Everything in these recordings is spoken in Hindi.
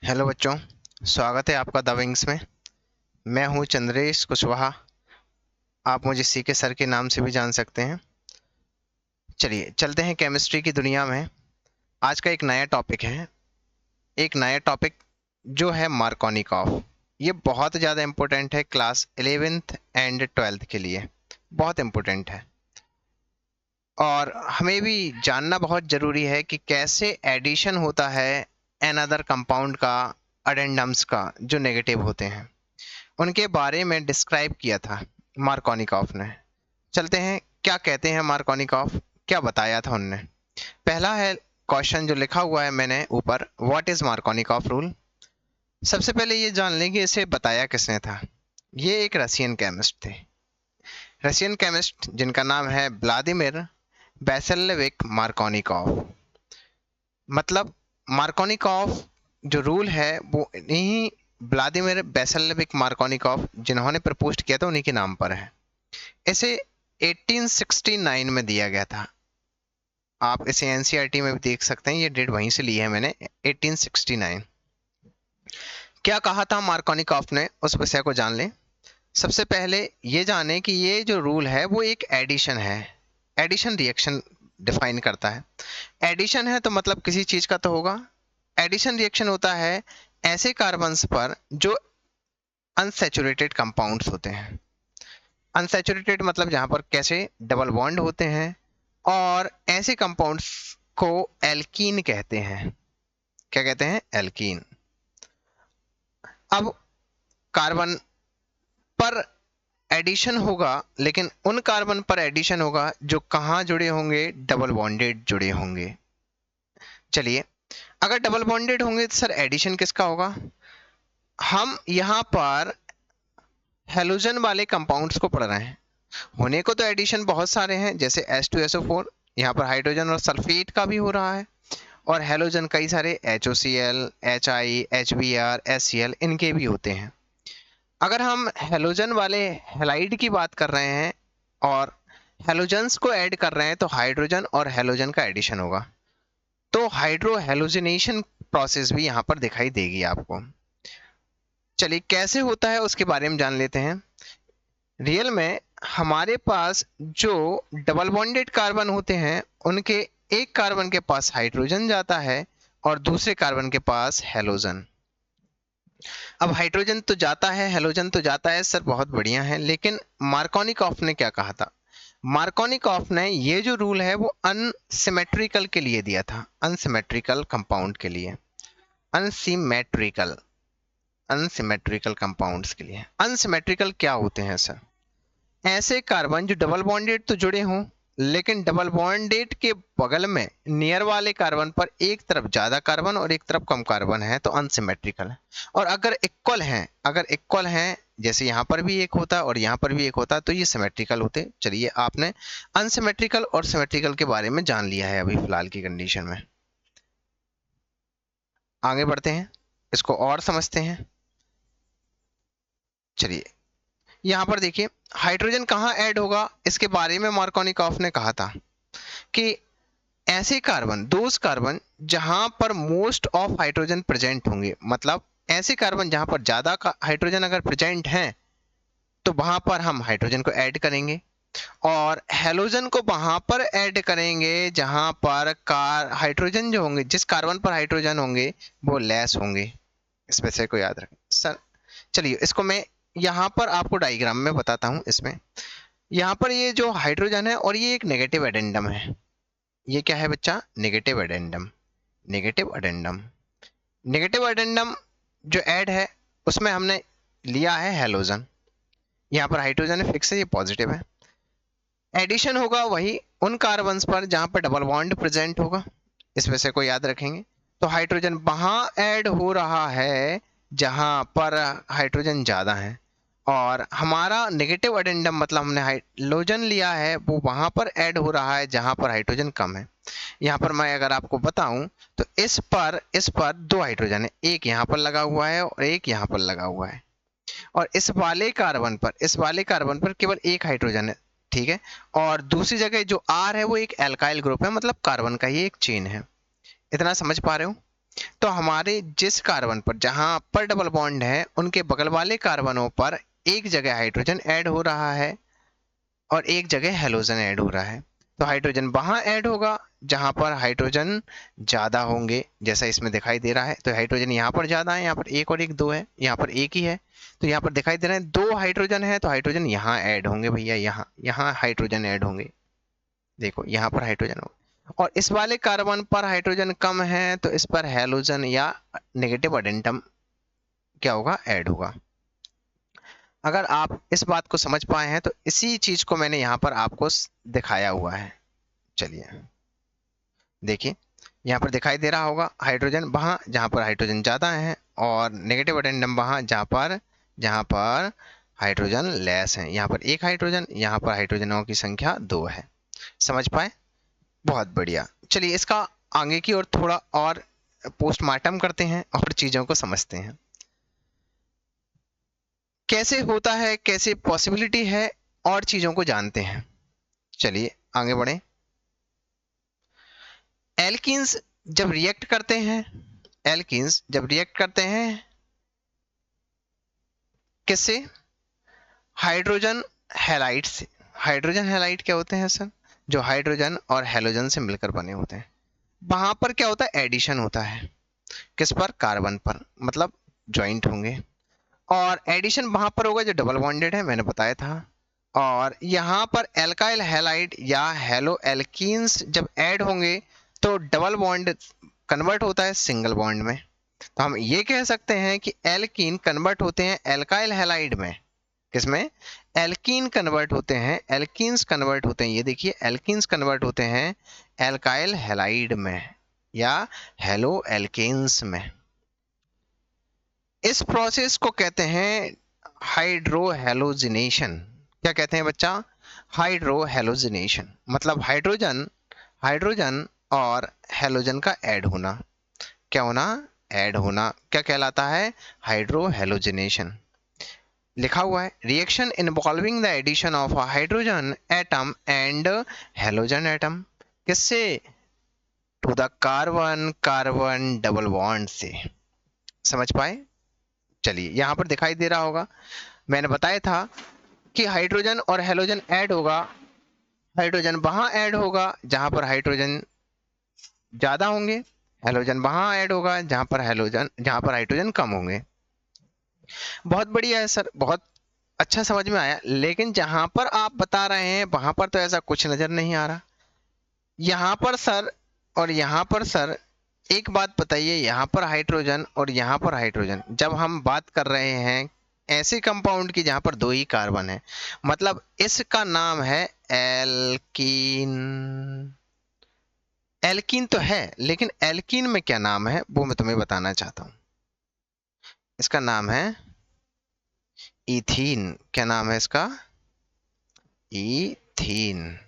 हेलो बच्चों, स्वागत है आपका द विंग्स में। मैं हूं चंद्रेश कुशवाहा। आप मुझे सीके सर के नाम से भी जान सकते हैं। चलिए चलते हैं केमिस्ट्री की दुनिया में। आज का एक नया टॉपिक है, एक नया टॉपिक जो है मार्कोनिकॉफ। ये बहुत ज़्यादा इम्पोर्टेंट है क्लास 11th एंड 12th के लिए, बहुत इम्पोर्टेंट है। और हमें भी जानना बहुत ज़रूरी है कि कैसे एडिशन होता है एन अदर कंपाउंड का, अडेंडम्स का, जो नेगेटिव होते हैं, उनके बारे में डिस्क्राइब किया था मार्कोनिकॉफ ने। चलते हैं, क्या कहते हैं मार्कोनिकॉफ, क्या बताया था उनने। पहला है क्वेश्चन जो लिखा हुआ है मैंने ऊपर, व्हाट इज मार्कोनिकॉफ रूल। सबसे पहले ये जान लें कि इसे बताया किसने था। ये एक रशियन केमिस्ट थे, रशियन केमिस्ट जिनका नाम है व्लादिमीर बैसेलेविक मार्कोनिकॉफ। मतलब मार्कोनिकॉफ जो रूल है वो इन्हीं व्लादिमीर बैसेलेविक मार्कोनिकॉफ जिन्होंने प्रपोज किया था उन्हीं के नाम पर है। इसे 1869 में दिया गया था। आप इसे एनसीईआरटी में भी देख सकते हैं, ये डेट वहीं से ली है मैंने, 1869। क्या कहा था मार्कोनिकॉफ ने, उस विषय को जान लें। सबसे पहले ये जाने कि ये जो रूल है वो एक एडिशन है, एडिशन रिएक्शन डिफाइन करता है। एडिशन है तो मतलब किसी चीज का तो होगा। एडिशन रिएक्शन होता है ऐसे कार्बन्स पर जो अनसैचुरेटेड कंपाउंड्स होते हैं। अनसैचुरेटेड मतलब जहां पर कैसे डबल बॉन्ड होते हैं, और ऐसे कंपाउंड्स को एल्कीन कहते हैं। क्या कहते हैं? एल्कीन। अब कार्बन पर एडिशन होगा, लेकिन उन कार्बन पर एडिशन होगा जो कहां जुड़े होंगे? डबल बॉन्डेड जुड़े होंगे। चलिए, अगर डबल बॉन्डेड होंगे तो सर एडिशन किसका होगा? हम यहां पर हेलोजन वाले कंपाउंड्स को पढ़ रहे हैं। होने को तो एडिशन बहुत सारे हैं, जैसे H2SO4, यहाँ पर हाइड्रोजन और सल्फेट का भी हो रहा है। और हेलोजन कई सारे HOCl, HI, HBr, HCl इनके भी होते हैं। अगर हम हेलोजन वाले हेलाइड की बात कर रहे हैं और हेलोजन्स को ऐड कर रहे हैं तो हाइड्रोजन और हेलोजन का एडिशन होगा, तो हाइड्रो हेलोजिनेशन प्रोसेस भी यहाँ पर दिखाई देगी आपको। चलिए कैसे होता है उसके बारे में जान लेते हैं। रियल में हमारे पास जो डबल बॉन्डेड कार्बन होते हैं उनके एक कार्बन के पास हाइड्रोजन जाता है और दूसरे कार्बन के पास हेलोजन। अब हाइड्रोजन तो जाता है, हेलोजन तो जाता है सर, बहुत बढ़िया है, लेकिन मार्कोनिकॉफ ने क्या कहा था? मार्कोनिकॉफ ने ये जो रूल है वो अनसिमेट्रिकल के लिए दिया था, अनसिमेट्रिकल कंपाउंड के लिए, अनसिमेट्रिकल, अनसिमेट्रिकल कंपाउंड्स के लिए। अनसिमेट्रिकल क्या होते हैं सर? ऐसे कार्बन जो डबल बॉन्डेड तो जुड़े हों, लेकिन डबल बॉन्डेड के बगल में नियर वाले कार्बन पर एक तरफ ज्यादा कार्बन और एक तरफ कम कार्बन है, तो अनसिमेट्रिकल है। और अगर इक्वल हैं, अगर इक्वल हैं, जैसे यहाँ पर भी एक होता है और यहाँ पर भी एक होता है, तो ये सिमेट्रिकल होते। चलिए, आपने अनसिमेट्रिकल और सिमेट्रिकल के बारे में जान लिया है अभी फिलहाल की कंडीशन में। आगे बढ़ते हैं, इसको और समझते हैं। चलिए, यहाँ पर देखिए, हाइड्रोजन कहाँ ऐड होगा इसके बारे में मार्कोनिकॉफ ने कहा था कि ऐसे कार्बन, दोज कार्बन जहां पर मोस्ट ऑफ हाइड्रोजन प्रेजेंट होंगे, मतलब ऐसे कार्बन जहां पर ज्यादा हाइड्रोजन अगर प्रेजेंट हैं तो वहां पर हम हाइड्रोजन को ऐड करेंगे, और हेलोजन को वहां पर ऐड करेंगे जहां पर हाइड्रोजन जो होंगे, जिस कार्बन पर हाइड्रोजन होंगे वो लेस होंगे। इस विषय को याद रखें सर। चलिए, इसको मैं यहाँ पर आपको डायग्राम में बताता हूँ। इसमें यहाँ पर ये जो हाइड्रोजन है और ये एक नेगेटिव एडेंडम है। ये क्या है बच्चा? Negative addendum. Negative addendum, negative addendum जो ऐड है उसमें हमने लिया है हेलोजन। यहाँ पर हाइड्रोजन है, फिक्स है, ये पॉजिटिव है। एडिशन होगा वही उन कार्बन्स पर जहां पर डबल बॉन्ड प्रेजेंट होगा। इस विषय को याद रखेंगे। तो हाइड्रोजन वहां ऐड हो रहा है जहां पर हाइड्रोजन ज्यादा है, और हमारा नेगेटिव एडेंडम मतलब हमने हाइड्रोजन लिया है वो वहां पर ऐड हो रहा है जहां पर हाइड्रोजन कम है। यहाँ पर मैं अगर आपको बताऊं तो इस पर दो हाइड्रोजन है, एक यहाँ पर लगा हुआ है और एक यहाँ पर लगा हुआ है, और इस वाले कार्बन पर केवल एक हाइड्रोजन है, ठीक है। और दूसरी जगह जो आर है वो एक एल्काइल ग्रुप है, मतलब कार्बन का ही एक चेन है। इतना समझ पा रहे हो? तो हमारे जिस कार्बन पर जहां पर डबल बॉन्ड है उनके बगल वाले कार्बनों पर एक जगह हाइड्रोजन ऐड हो रहा है और एक जगह हेलोजन ऐड हो रहा है। तो हाइड्रोजन वहां ऐड होगा जहां पर हाइड्रोजन ज्यादा होंगे, जैसा इसमें दिखाई दे रहा है। तो हाइड्रोजन यहाँ पर ज्यादा है, यहाँ पर एक और एक दो है, यहाँ पर एक ही है। तो यहाँ पर दिखाई दे रहा है दो हाइड्रोजन है, तो हाइड्रोजन यहाँ ऐड होंगे भैया, यहाँ यहाँ हाइड्रोजन ऐड होंगे। देखो यहाँ पर हाइड्रोजन हो, और इस वाले कार्बन पर हाइड्रोजन कम है तो इस पर हेलोजन या नेगेटिव एडेंटम क्या होगा, ऐड होगा। अगर आप इस बात को समझ पाए हैं तो इसी चीज को मैंने यहाँ पर आपको दिखाया हुआ है। चलिए देखिए, यहाँ पर दिखाई दे रहा होगा हाइड्रोजन वहां जहां पर हाइड्रोजन ज्यादा है और नेगेटिव एडेंडम वहां जहां पर हाइड्रोजन लेस है। यहाँ पर एक हाइड्रोजन, यहाँ पर हाइड्रोजनों की संख्या 2 है। समझ पाए? बहुत बढ़िया। चलिए इसका आगे की ओर थोड़ा और पोस्टमार्टम करते हैं और चीजों को समझते हैं कैसे होता है, कैसे पॉसिबिलिटी है, और चीजों को जानते हैं। चलिए आगे बढ़े। एल्कीन्स जब रिएक्ट करते हैं, एल्कीन्स जब रिएक्ट करते हैं किससे? हाइड्रोजन हैलाइड से। हाइड्रोजन हैलाइड क्या होते हैं सर? जो हाइड्रोजन और हेलोजन से मिलकर बने होते हैं। वहां पर क्या होता है? एडिशन होता है। किस पर? कार्बन पर, मतलब ज्वाइंट होंगे। और एडिशन वहां पर होगा जो डबल बॉन्डेड है, मैंने बताया था। और यहां पर एल्काइल हैलाइड या हेलो एल्कीन्स जब ऐड होंगे तो डबल बॉन्ड कन्वर्ट होता है सिंगल बॉन्ड में। तो हम ये कह सकते हैं कि एल्कीन कन्वर्ट होते हैं एल्काइल हैलाइड में। किसमें? एल्कीन कन्वर्ट होते हैं, एल्कीन्स कन्वर्ट होते हैं, ये देखिए एल्कीन्स कन्वर्ट होते हैं एल्काइल हैलाइड में या हेलो एल्केन्स में। इस प्रोसेस को कहते हैं हाइड्रोहेलोजिनेशन। क्या कहते हैं बच्चा? हाइड्रोहेलोजिनेशन। मतलब हाइड्रोजन हाइड्रोजन और हेलोजन का ऐड होना। क्या होना? ऐड होना। क्या कहलाता है? हाइड्रोहेलोजिनेशन। लिखा हुआ है reaction involving the addition of a hydrogen atom and halogen atom. किससे? To the carbon carbon double bond से। समझ पाए? चलिए यहां पर दिखाई दे रहा होगा, मैंने बताया था कि हाइड्रोजन और हेलोजन ऐड होगा। हाइड्रोजन वहां ऐड होगा जहां पर हाइड्रोजन ज्यादा होंगे, हेलोजन वहां ऐड होगा जहां पर हाइड्रोजन कम होंगे। बहुत बढ़िया है सर, बहुत अच्छा समझ में आया। लेकिन जहां पर आप बता रहे हैं वहां पर तो ऐसा कुछ नजर नहीं आ रहा। यहाँ पर सर और यहाँ पर सर, एक बात बताइए, यहाँ पर हाइड्रोजन और यहाँ पर हाइड्रोजन, जब हम बात कर रहे हैं ऐसे कंपाउंड की जहां पर दो ही कार्बन है, मतलब इसका नाम है एल्कीन। एल्कीन तो है, लेकिन एल्कीन में क्या नाम है वो मैं तुम्हें बताना चाहता हूं। इसका नाम है इथीन। क्या नाम है इसका? इथीन।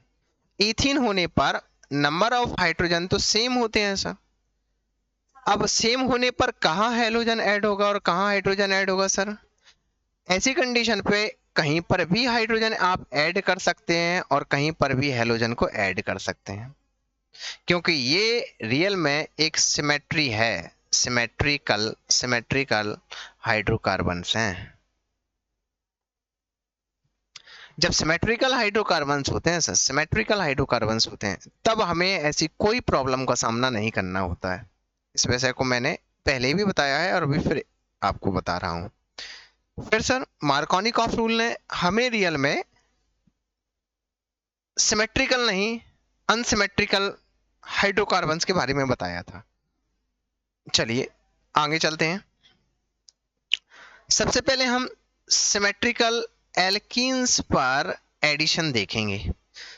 इथीन होने पर नंबर ऑफ हाइड्रोजन तो सेम होते हैं सर। अब सेम होने पर कहाँ हेलोजन ऐड होगा और कहाँ हाइड्रोजन ऐड होगा सर? ऐसी कंडीशन पे कहीं पर भी हाइड्रोजन आप ऐड कर सकते हैं और कहीं पर भी हेलोजन को ऐड कर सकते हैं, क्योंकि ये रियल में एक सिमेट्री है। सिमेट्रिकल हाइड्रोकार्बन्स हैं। जब सिमेट्रिकल हाइड्रोकार्बन्स होते हैं सर, सिमेट्रिकल हाइड्रोकार्बन्स होते हैं, तब हमें ऐसी कोई प्रॉब्लम का सामना नहीं करना होता है। इस विषय को मैंने पहले भी बताया है और अभी फिर आपको बता रहा हूं। फिर सर मार्कोनिकॉफ रूल ने हमें रियल में सिमेट्रिकल नहीं, अनसिमेट्रिकल हाइड्रोकार्बन्स के बारे में बताया था। चलिए आगे चलते हैं। सबसे पहले हम सिमेट्रिकल एल्कीन्स पर एडिशन देखेंगे।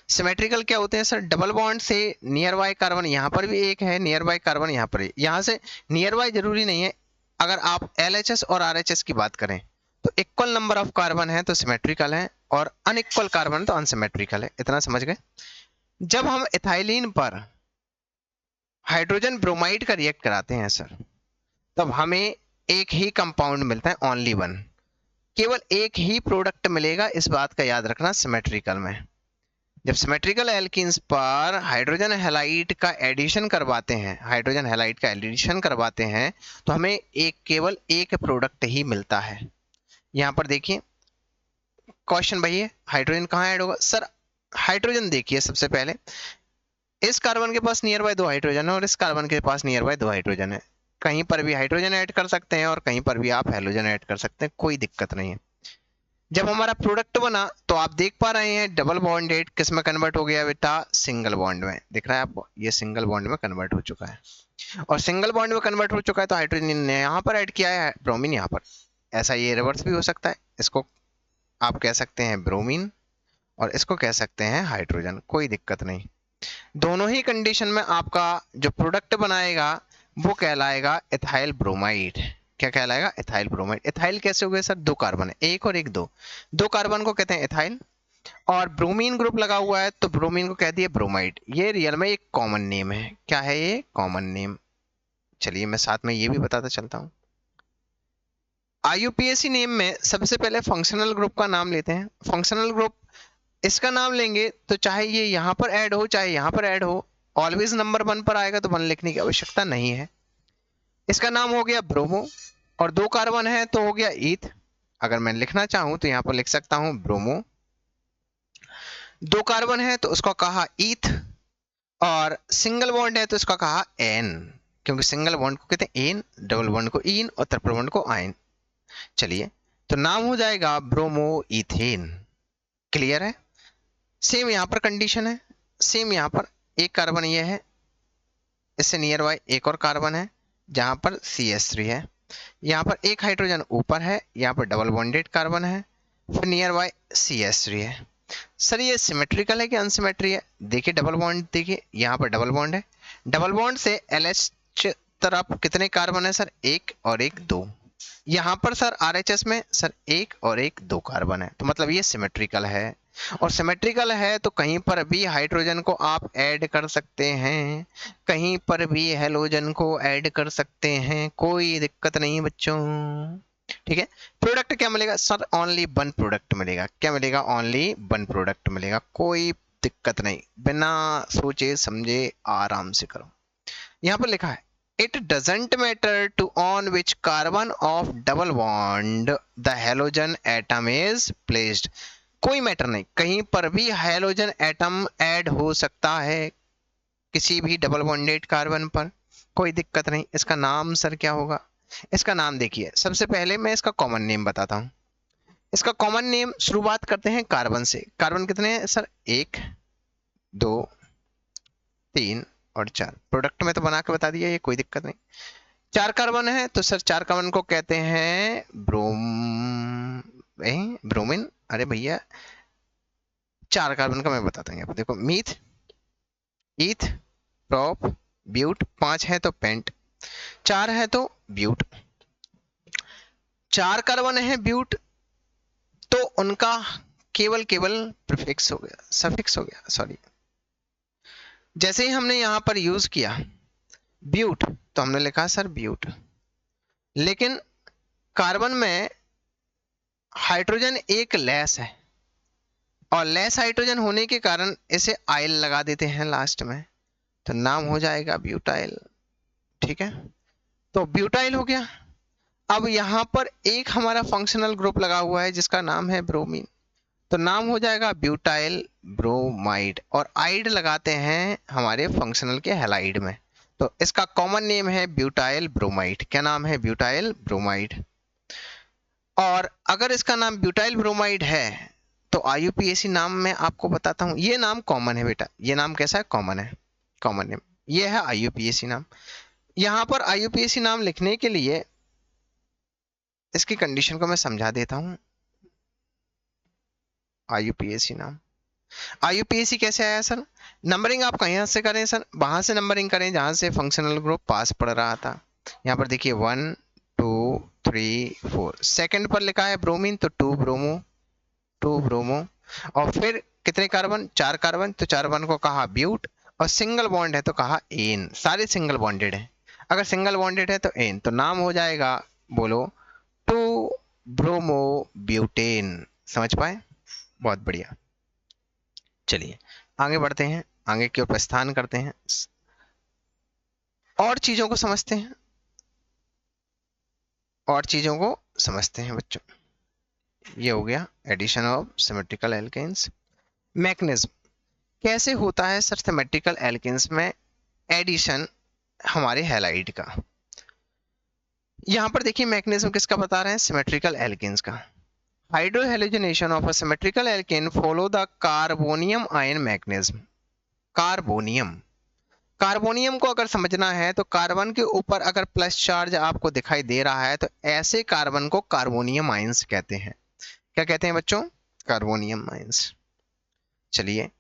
सिमेट्रिकल क्या होते हैं सर? डबल बॉन्ड से नियर बाय कार्बन, यहां पर भी एक है नियर बाय कार्बन, यहां पर यहां से नियर बाय जरूरी नहीं है। अगर आप LHS और RHS की बात करें तो इक्वल नंबर ऑफ कार्बन है तो सिमेट्रिकल है, और अनइक्वल कार्बन तो अनसिमेट्रिकल है। इतना समझ गए? जब हम इथाइलिन पर हाइड्रोजन ब्रोमाइड का रिएक्ट कराते हैं सर, तब हमें एक ही कंपाउंड मिलता है, ओनली वन। केवल एक ही प्रोडक्ट मिलेगा, इस बात का याद रखना सिमेट्रिकल में। जब सिमेट्रिकल एल्कीन्स पर हाइड्रोजन हैलाइड का एडिशन करवाते हैं, हाइड्रोजन हैलाइड का एडिशन करवाते हैं, तो हमें केवल एक प्रोडक्ट ही मिलता है। यहां पर देखिए क्वेश्चन भाई है, हाइड्रोजन कहाँ ऐड होगा सर? हाइड्रोजन देखिए सबसे पहले इस कार्बन के पास नियर बाय 2 हाइड्रोजन है और इस कार्बन के पास नियर बाय 2 हाइड्रोजन है। कहीं पर भी हाइड्रोजन ऐड कर सकते हैं और कहीं पर भी आप हैलोजन ऐड कर सकते हैं, कोई दिक्कत नहीं है। जब हमारा प्रोडक्ट बना तो आप देख पा रहे हैं डबल बॉन्डेड किस में कन्वर्ट हो गया बेटा? सिंगल बॉन्ड में। दिख रहा है आपको? ये सिंगल बॉन्ड में कन्वर्ट हो चुका है और सिंगल बॉन्ड में कन्वर्ट हो चुका है तो हाइड्रोजन ने यहाँ पर ऐड किया है, ब्रोमीन यहाँ पर। ऐसा ये रिवर्स भी हो सकता है, इसको आप कह सकते हैं ब्रोमीन और इसको कह सकते हैं हाइड्रोजन, कोई दिक्कत नहीं। दोनों ही कंडीशन में आपका जो प्रोडक्ट बनाएगा वो कहलाएगा एथाइल ब्रोमाइड। क्या कहलाएगा? Ethyl bromide. एथाइल कैसे हो गए सर? 2 कार्बन है, एक और एक, दो कार्बन को कहते हैं एथाइल और ब्रोमीन ग्रुप लगा हुआ है तो ब्रोमीन को कह दिए ब्रोमाइड। ये रियल में एक कॉमन नेम है। क्या है ये? Common name. चलिए मैं साथ में ये भी बताता चलता हूं। आईयूपीएसी नेम में सबसे पहले फंक्शनल ग्रुप का नाम लेते हैं। फंक्शनल ग्रुप इसका नाम लेंगे तो चाहे ये यहां पर ऐड हो चाहे यहां पर ऐड हो, ऑलवेज नंबर 1 पर आएगा तो 1 लिखने की आवश्यकता नहीं है। इसका नाम हो गया ब्रोमो और 2 कार्बन है तो हो गया ईथ। अगर मैं लिखना चाहूं तो यहां पर लिख सकता हूं ब्रोमो। 2 कार्बन है तो उसको कहा ईथ और सिंगल बॉन्ड है तो इसका कहा एन, क्योंकि सिंगल बॉन्ड को कहते हैं एन, डबल बॉन्ड को इन और ट्रिपल बॉन्ड को आयन। चलिए तो नाम हो जाएगा ब्रोमो इथेन। क्लियर है? सेम यहां पर कंडीशन है, सेम यहां पर एक कार्बन ये है, इससे नियर बाय एक और कार्बन है जहां पर CH3 है, यहां पर एक हाइड्रोजन ऊपर है, यहां पर डबल बॉन्डेड कार्बन है, फिर नियर बाय CH3 है। सर ये सिमेट्रिकल है कि अनसिमेट्री है? देखिए डबल बॉन्ड, देखिए यहां पर डबल बॉन्ड है, डबल बॉन्ड से LH तरफ कितने कार्बन है सर? एक और एक, 2। यहां पर सर RHS में सर एक और एक, 2 कार्बन है, तो मतलब ये सिमेट्रिकल है। और सिमेट्रिकल है तो कहीं पर भी हाइड्रोजन को आप ऐड कर सकते हैं, कहीं पर भी हेलोजन को ऐड कर सकते हैं, कोई दिक्कत नहीं बच्चों। ठीक है? प्रोडक्ट क्या मिलेगा सर? ओनली 1 प्रोडक्ट मिलेगा। क्या मिलेगा? ओनली 1 प्रोडक्ट मिलेगा, कोई दिक्कत नहीं, बिना सोचे समझे आराम से करो। यहां पर लिखा है it doesn't matter to on which carbon of double bond the halogen atom is placed. कोई मैटर नहीं, कहीं पर भी हाइड्रोजन एटम ऐड हो सकता है किसी भी डबल बॉन्डेड कार्बन पर, कोई दिक्कत नहीं। इसका नाम सर क्या होगा? इसका नाम देखिए, सबसे पहले मैं इसका कॉमन नेम बताता हूं। इसका कॉमन नेम शुरुआत करते हैं कार्बन से। कार्बन कितने हैं सर? 1 2 3 और 4। प्रोडक्ट में तो बना के बता दिया, ये कोई दिक्कत नहीं। 4 कार्बन है तो सर 4 कार्बन को कहते हैं ब्रोमीन। अरे भैया 4 कार्बन का मैं बताता हूँ। यहाँ पर देखो मीथ, ईथ, प्रॉप, ब्यूट। 5 है तो पेंट, 4 है तो ब्यूट। 4 कार्बन है ब्यूट तो उनका केवल प्रीफिक्स हो गया, सफिक्स हो गया, सॉरी। जैसे ही हमने यहां पर यूज किया ब्यूट तो हमने लिखा सर ब्यूट, लेकिन कार्बन में हाइड्रोजन एक लेस है और लेस हाइड्रोजन होने के कारण इसे आइल लगा देते हैं लास्ट में, तो नाम हो जाएगा ब्यूटाइल। ठीक है? तो ब्यूटाइल हो गया। अब यहां पर एक हमारा फंक्शनल ग्रुप लगा हुआ है जिसका नाम है ब्रोमीन, तो नाम हो जाएगा ब्यूटाइल ब्रोमाइड और आइड लगाते हैं हमारे फंक्शनल के हैलाइड में, तो इसका कॉमन नेम है ब्यूटाइल ब्रोमाइड। क्या नाम है? Butyl bromide. और अगर इसका नाम ब्यूटाइल ब्रोमाइड है तो आईयूपीएसी नाम मैं आपको बताता हूं। ये नाम कॉमन है बेटा, ये नाम कैसा है? कॉमन है, कॉमन नेम। ये है आईयूपीएसी नाम। यहां पर आईयूपीएसी नाम लिखने के लिए इसकी कंडीशन को मैं समझा देता हूं। आईयूपीएसी नाम, आईयूपीएसी कैसे आया सर? नंबरिंग आप कहीं से करें सर? वहां से नंबरिंग करें जहां से फंक्शनल ग्रुप पास पड़ रहा था। यहाँ पर देखिए 1 2 3 4, सेकंड पर लिखा है ब्रोमीन तो 2 ब्रोमो, 2 ब्रोमो। और फिर कितने कार्बन? 4 कार्बन, तो 4 कार्बन को कहा ब्यूट और सिंगल बॉन्ड है तो कहा एन। सारे सिंगल बॉन्डेड है, अगर सिंगल बॉन्डेड है तो एन, तो नाम हो जाएगा, बोलो, 2 ब्रोमो ब्यूटेन। समझ पाए? बहुत बढ़िया। चलिए आगे बढ़ते हैं, आगे की ओर प्रस्थान करते हैं और चीजों को समझते हैं, और चीजों को समझते हैं बच्चों। ये हो गया addition of symmetrical alkenes. Mechanism कैसे होता है सर सिमेट्रिकल एल्केन्स में एडिशन हमारे हैलाइड का। यहां पर देखिए मैकेनिज्म किसका बता रहे हैं, सिमेट्रिकल एल्केन्स का। Hydrohalogenation of a symmetrical alkene follow the carbonium ion mechanism. Carbonium, carbonium को अगर समझना है तो कार्बन के ऊपर अगर प्लस चार्ज आपको दिखाई दे रहा है तो ऐसे कार्बन को कार्बोनियम आयंस कहते हैं। क्या कहते हैं बच्चों, कार्बोनियम आयंस। चलिए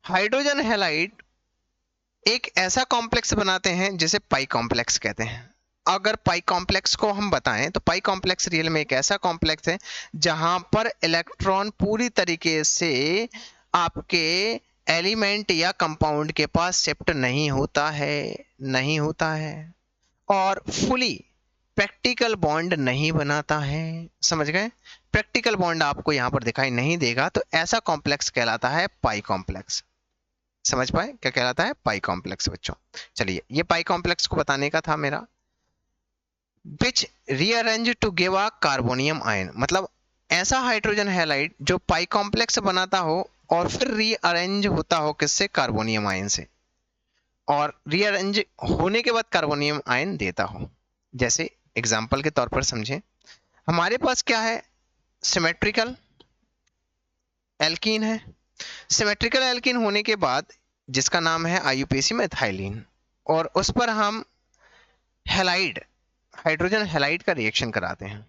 हाइड्रोजन हैलाइड एक ऐसा कॉम्प्लेक्स बनाते हैं जिसे पाई कॉम्प्लेक्स कहते हैं। अगर पाई कॉम्प्लेक्स को हम बताएं तो पाई कॉम्प्लेक्स रियल में एक ऐसा कॉम्प्लेक्स है जहां पर इलेक्ट्रॉन पूरी तरीके से आपके एलिमेंट या कंपाउंड के पास शिफ्ट नहीं होता है, नहीं होता है, और फुली प्रैक्टिकल बॉन्ड नहीं बनाता है। समझ गए, प्रैक्टिकल बॉन्ड आपको यहां पर दिखाई नहीं देगा, तो ऐसा कॉम्प्लेक्स कहलाता है पाई कॉम्प्लेक्स। समझ पाए क्या कहलाता है, पाई कॉम्प्लेक्स बच्चों। चलिए ये पाई कॉम्प्लेक्स को बताने का था मेरा। Which rearrange to give a carbonium ion, मतलब ऐसा हाइड्रोजन हैलाइड जो पाई कॉम्प्लेक्स बनाता हो और फिर रीअरेंज होता हो किससे, कार्बोनियम आयन से, और रीअरेंज होने के बाद कार्बोनियम आयन देता हो। जैसे एग्जांपल के तौर पर समझें, हमारे पास क्या है, सिमेट्रिकल एल्कीन है। सिमेट्रिकल एल्कीन होने के बाद जिसका नाम है आईयूपीएसी मेथाइलिन, और उस पर हम हैलाइड, हाइड्रोजन हैलाइड का रिएक्शन कराते हैं।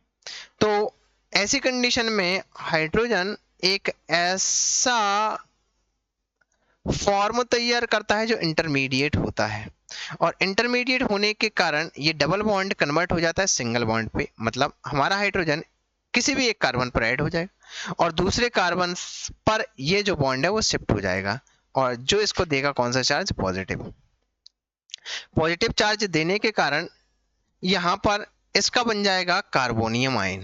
तो ऐसी कंडीशन में हाइड्रोजन एक ऐसा फॉर्म तैयार करता है जो इंटरमीडिएट होता है, और इंटरमीडिएट होने के कारण ये डबल बॉन्ड कन्वर्ट हो जाता है सिंगल बॉन्ड पे। मतलब हमारा हाइड्रोजन किसी भी एक कार्बन पर ऐड हो जाएगा और दूसरे कार्बन पर ये जो बॉन्ड है वो शिफ्ट हो जाएगा, और जो इसको देगा कौन सा चार्ज, पॉजिटिव। पॉजिटिव चार्ज देने के कारण यहां पर इसका बन जाएगा कार्बोनियम आयन,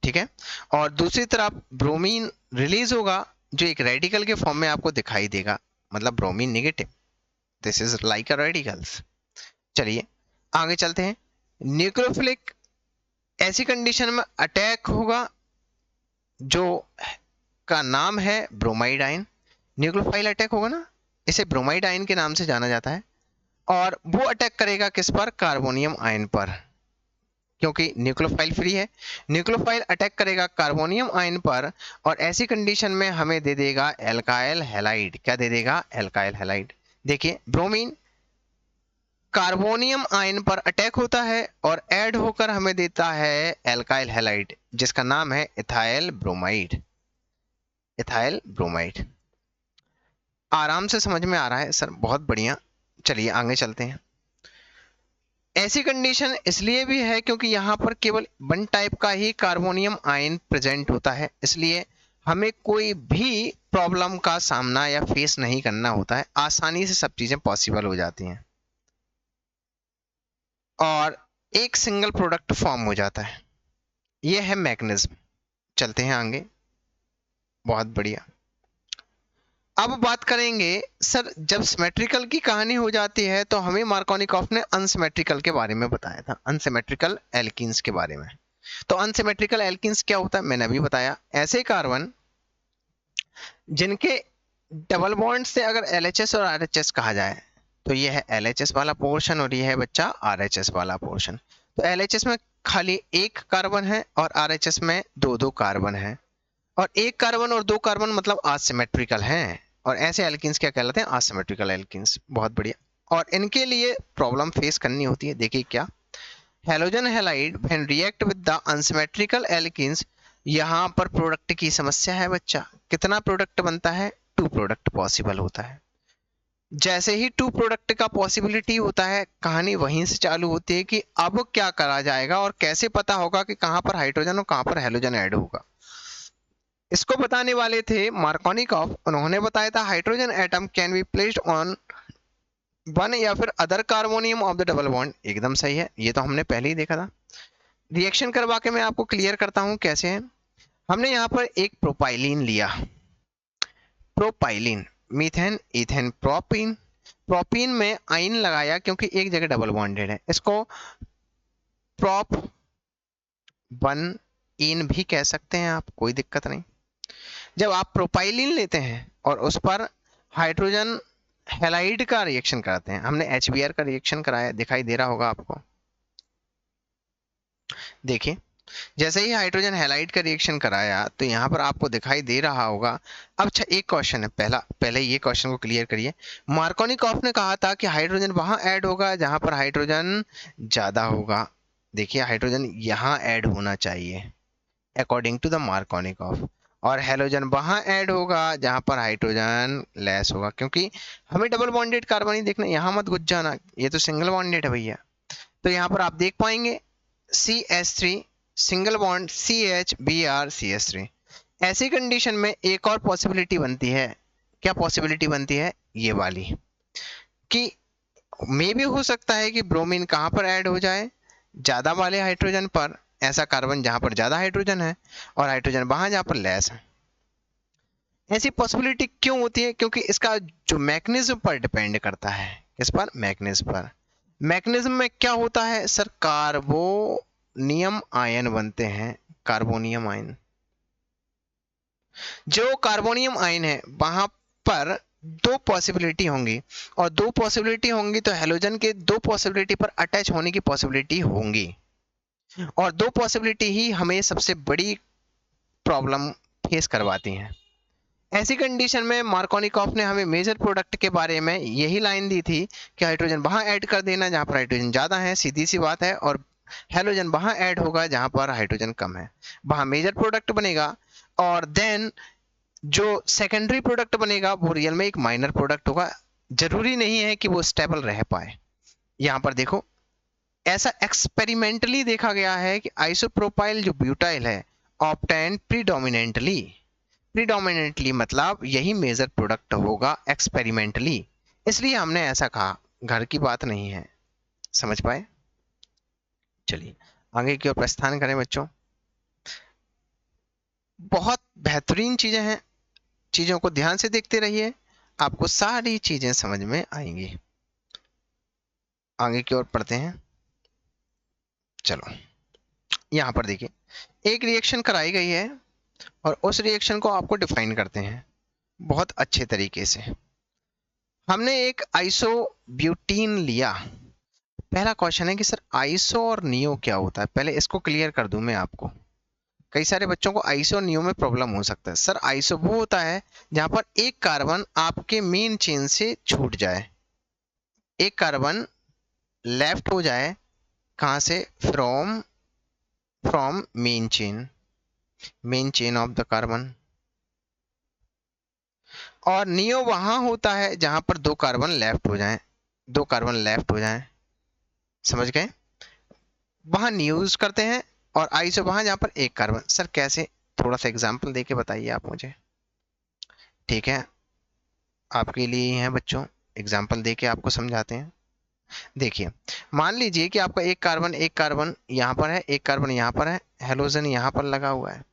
ठीक है। और दूसरी तरफ ब्रोमीन रिलीज होगा जो एक रेडिकल के फॉर्म में आपको दिखाई देगा, मतलब bromine negative, this is like a radicals. चलिए आगे चलते हैं। न्यूक्लियोफिलिक ऐसी कंडीशन में अटैक होगा जो का नाम है ब्रोमाइड आयन। न्यूक्लियोफाइल अटैक होगा ना, इसे ब्रोमाइड आयन के नाम से जाना जाता है, और वो अटैक करेगा किस पर, कार्बोनियम आयन पर, क्योंकि न्यूक्लियोफाइल फ्री है। न्यूक्लियोफाइल अटैक करेगा कार्बोनियम आयन पर, और ऐसी कंडीशन में हमें दे देगा एल्काइल हैलाइड। क्या दे देगा, एल्काइल हैलाइड। देखिए ब्रोमीन कार्बोनियम आयन पर अटैक होता है और ऐड होकर हमें देता है एल्काइल हैलाइड जिसका नाम है इथाइल ब्रोमाइड। Ethyl bromide. आराम से समझ में आ रहा है सर, बहुत बढ़िया। चलिए आगे चलते हैं। ऐसी कंडीशन इसलिए भी है क्योंकि यहां पर केवल वन टाइप का ही कार्बोनियम आयन प्रेजेंट होता है, इसलिए हमें कोई भी प्रॉब्लम का सामना या फेस नहीं करना होता है, आसानी से सब चीजें पॉसिबल हो जाती हैं और एक सिंगल प्रोडक्ट फॉर्म हो जाता है। यह है मैकेनिज्म। चलते हैं आगे, बहुत बढ़िया। अब बात करेंगे सर, जब सिमेट्रिकल की कहानी हो जाती है तो हमें मार्कोनिकॉफ ने अनसिमेट्रिकल के बारे में बताया था, अनसिमेट्रिकल एल्कीन्स के बारे में। तो अनसिमेट्रिकल एल्कीन्स क्या होता है, मैंने अभी बताया, ऐसे कार्बन जिनके डबल बॉन्ड से अगर LHS और RHS कहा जाए तो ये है LHS वाला पोर्शन और ये है बच्चा RHS वाला पोर्शन। तो LHS में खाली एक कार्बन है और RHS में दो दो कार्बन है, और एक कार्बन और दो कार्बन मतलब असिमेट्रिकल हैं, और ऐसे एल्कीन्स क्या कहलाते हैं, असिमेट्रिकल एल्कीन्स। बहुत बढ़िया। और इनके लिए प्रॉब्लम फेस करनी होती है, देखिए क्या, halogen halide when react with the unsymmetrical alkenes, यहां पर प्रोडक्ट की समस्या है बच्चा। कितना प्रोडक्ट बनता है, टू प्रोडक्ट पॉसिबल होता है। जैसे ही टू प्रोडक्ट का पॉसिबिलिटी होता है, कहानी वहीं से चालू होती है कि अब क्या करा जाएगा और कैसे पता होगा कि कहां पर हाइड्रोजन और कहां पर हेलोजन ऐड होगा। इसको बताने वाले थे मार्कोनिकॉफ। उन्होंने बताया था hydrogen atom can be placed on one या फिर other carbonium of the double bond. एकदम सही है, ये तो हमने पहले ही देखा था। रिएक्शन करवा के मैं आपको क्लियर करता हूं कैसे है। हमने यहां पर एक प्रोपाइलीन लिया, propylene, methane, ethane, propene. Propene में आइन लगाया क्योंकि एक जगह डबल बॉन्डेड है, इसको प्रोप वन इन भी कह सकते हैं आप, कोई दिक्कत नहीं। जब आप प्रोपाइलिन लेते हैं और उस पर हाइड्रोजन हैलाइड का रिएक्शन कराते हैं, हमने HBr का रिएक्शन कराया, दिखाई दे रहा होगा आपको। देखिए जैसे ही हाइड्रोजन हैलाइड का रिएक्शन कराया तो यहाँ पर आपको दिखाई दे रहा होगा। अब अच्छा एक क्वेश्चन है, पहले ये क्वेश्चन को क्लियर करिए। मार्कोनिकॉफ ने कहा था कि हाइड्रोजन वहां ऐड होगा जहां पर हाइड्रोजन ज्यादा होगा। देखिए हाइड्रोजन यहाँ ऐड होना चाहिए अकॉर्डिंग टू द मार्कोनिकॉफ, और हेलोजन वहां ऐड होगा जहां पर हाइड्रोजन लेस होगा, क्योंकि हमें डबल बॉन्डेड कार्बन ही देखना, यहाँ मत घुस जाना, ये तो सिंगल बॉन्डेड है भैया। तो यहाँ पर आप देख पाएंगे CH3 single bond CH Br CH3। ऐसी कंडीशन में एक और पॉसिबिलिटी बनती है, क्या पॉसिबिलिटी बनती है, ये वाली, कि मे भी हो सकता है कि ब्रोमीन कहाँ पर ऐड हो जाए, ज्यादा वाले हाइड्रोजन पर, ऐसा कार्बन जहां पर ज्यादा हाइड्रोजन है और हाइड्रोजन वहां जहां पर लेस है। ऐसी पॉसिबिलिटी क्यों होती है, क्योंकि इसका जो मैकेनिज्म पर डिपेंड करता है, किस पर, मैकेनिज्म पर। मैकेनिज्म में क्या होता है सर, कार्बोनियम आयन बनते हैं, कार्बोनियम आयन। जो कार्बोनियम आयन है वहां पर दो पॉसिबिलिटी होंगी, और दो पॉसिबिलिटी होंगी तो हेलोजन के दो पॉसिबिलिटी पर अटैच होने की पॉसिबिलिटी होंगी, और दो पॉसिबिलिटी ही हमें सबसे बड़ी प्रॉब्लम फेस करवाती हैं। ऐसी कंडीशन में मार्कोनिकॉफ ने हमें मेजर प्रोडक्ट के बारे में यही लाइन दी थी कि हाइड्रोजन वहां ऐड कर देना जहां पर हाइड्रोजन ज्यादा है, सीधी सी बात है, और हेलोजन वहां ऐड होगा जहां पर हाइड्रोजन कम है, वहां मेजर प्रोडक्ट बनेगा। और देन जो सेकेंडरी प्रोडक्ट बनेगा वो रियल में एक माइनर प्रोडक्ट होगा, जरूरी नहीं है कि वो स्टेबल रह पाए। यहां पर देखो ऐसा एक्सपेरिमेंटली देखा गया है कि आइसोप्रोपाइल जो ब्यूटाइल है ऑब्टेन प्रीडोमिनेंटली मतलब यही मेजर प्रोडक्ट होगा एक्सपेरिमेंटली, इसलिए हमने ऐसा कहा, घर की बात नहीं है। समझ पाए? चलिए आगे की ओर प्रस्थान करें बच्चों। बहुत बेहतरीन चीजें हैं, चीजों को ध्यान से देखते रहिए, आपको सारी चीजें समझ में आएंगी। आगे की ओर पढ़ते हैं। चलो यहां पर देखिए एक रिएक्शन कराई गई है और उस रिएक्शन को आपको डिफाइन करते हैं बहुत अच्छे तरीके से। हमने एक आइसोब्यूटीन लिया। पहला क्वेश्चन है कि सर आइसो और नियो क्या होता है, पहले इसको क्लियर कर दूं मैं आपको। कई सारे बच्चों को आइसो और नियो में प्रॉब्लम हो सकता है। सर आइसो वो होता है जहां पर एक कार्बन आपके मेन चेन से छूट जाए, एक कार्बन लेफ्ट हो जाए, कहां से, from from main chain of the carbon. और नियो वहां होता है जहां पर दो कार्बन लेफ्ट हो जाएं, दो कार्बन लेफ्ट हो जाएं, समझ गए, वहां नियो यूज करते हैं। और आइसो वहां जहां पर एक कार्बन। सर कैसे, थोड़ा सा एग्जांपल देके बताइए आप मुझे। ठीक है आपके लिए ही है बच्चों, एग्जांपल देके आपको समझाते हैं। देखिए मान लीजिए कि आपका एक कार्बन यहाँ पर है, एक कार्बन यहाँ पर है, हेलोजन यहाँ पर लगा हुआ है।